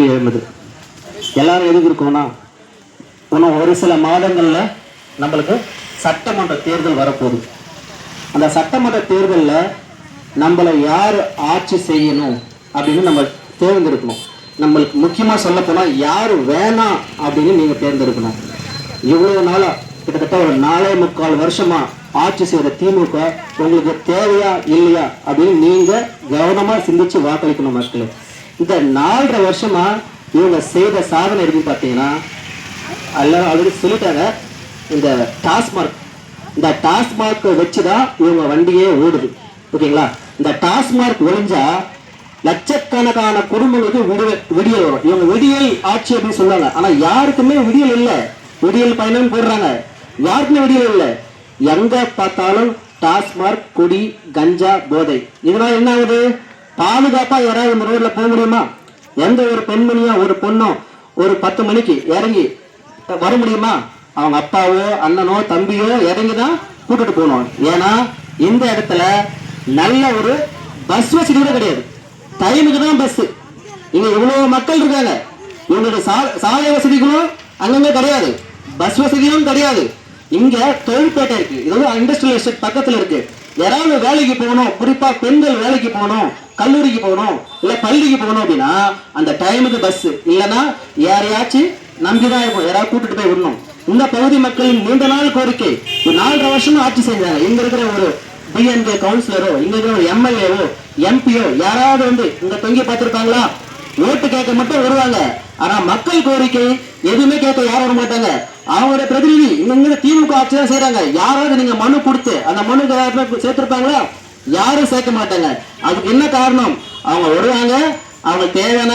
எழுந்தது. எல்லாரும் எதுக்கு இருக்கோம்னா, இன்னும் ஒரு சில மாதங்கள்ல நம்மளுக்கு சட்டமன்ற தேர்தல் வரப்போகுது. அந்த சட்டமன்ற தேர்தலில் நம்மளை யார் ஆட்சி செய்யணும் அப்படின்னு நம்ம தேர்ந்தெடுக்கணும். நம்மளுக்கு முக்கியமாக சொல்ல போனால் யார் வேணாம் அப்படின்னு நீங்கள் தேர்ந்தெடுக்கணும். இவ்வளோ நாளாக கிட்டத்தட்ட ஒரு 4.25 வருஷமா ஆட்சி செய்கிற திமுக உங்களுக்கு தேவையா இல்லையா அப்படின்னு நீங்கள் கவனமாக சிந்திச்சு வாக்களிக்கணும் மக்களே. இந்த 4.5 வருஷமா இவங்க செய்த சாதனை இருக்குன்னு பார்த்தீங்கன்னா, எல்லாரும் ஆல்ரெடி சொல்லிட்டாங்க. இந்த டாஸ்மார்க் வச்சுதான் இவங்க வண்டியே ஓடுது. ஓகேங்களா? இந்த டாஸ்மார்க் ஒழிஞ்சா லட்சக்கணக்கான குடும்பங்களுக்கு விடியல் வரும். இவங்க விடியல் ஆட்சி அப்படின்னு சொல்லுவாங்க. ஆனா யாருக்குமே விடியல் இல்லை. விடியல் பயணம் போடுறாங்க, யாருக்குமே விடியல் இல்லை. எங்க பார்த்தாலும் டாஸ்மார்க், குடி, கஞ்சா, போதை. இதனால என்ன ஆகுது? பாதுகாப்பா யாராவது இந்த ரோட்ல போக முடியுமா? எந்த ஒரு பெண்மணியோ ஒரு பொண்ணோ ஒரு 10 மணிக்கு இறங்கி வர முடியுமா? அவங்க அப்பாவோ அண்ணனோ தம்பியோ இறங்கிதான் கூட்டிட்டு போகணும். ஏன்னா இந்த இடத்துல நல்ல ஒரு பஸ் வசதி கூட கிடையாது. டைமுக்கு தான் பஸ். இங்க இவ்வளவு மக்கள் இருக்காங்க. இவங்களுக்கு சாலை வசதிகளும் அங்கங்க கிடையாது, பஸ் வசதியும் கிடையாது. இங்க தொழில்பேட்டை இருக்கு, இது வந்து இண்டஸ்ட்ரியல் எஸ்டேட் பக்கத்துல இருக்கு. யாராவது வேலைக்கு போகணும், குறிப்பா பெண்கள் வேலைக்கு போகணும், கல்லூரிக்கு போகணும், இல்ல பள்ளிக்கு போகணும் அப்படின்னா அந்த டைமுக்கு பஸ் இல்லைன்னா யாரையாச்சும் நம்பிதான் இருக்கும், யாராவது கூட்டிட்டு போய் விடணும். இந்த பகுதி மக்களின் நீண்ட நாள் கோரிக்கை. ஒரு 4.5 வருஷமா ஆட்சி செஞ்சாங்க. இங்க இருக்கிற ஒரு டிஎன்கே கவுன்சிலரோ, இங்க இருக்கிற ஒரு எம்எல்ஏவோ எம்பியோ யாராவது வந்து இங்க தொங்கி பார்த்திருக்காங்களா? ஓட்டு கேட்க மட்டும் வருவாங்க. ஆனா மக்கள் கோரிக்கை எதுவுமே கேட்க யாரும் வர மாட்டாங்க. அவங்களுடைய பிரதிநிதி இங்க திமுக ஆட்சி தான் செய்யறாங்க. யாராவது நீங்க மனு கொடுத்து அந்த மனு சேர்த்திருப்பாங்களா? யாரும் சேர்க்க மாட்டாங்க. அதுக்கு என்ன காரணம்? அவங்க வருவாங்க, அவங்க தேவையான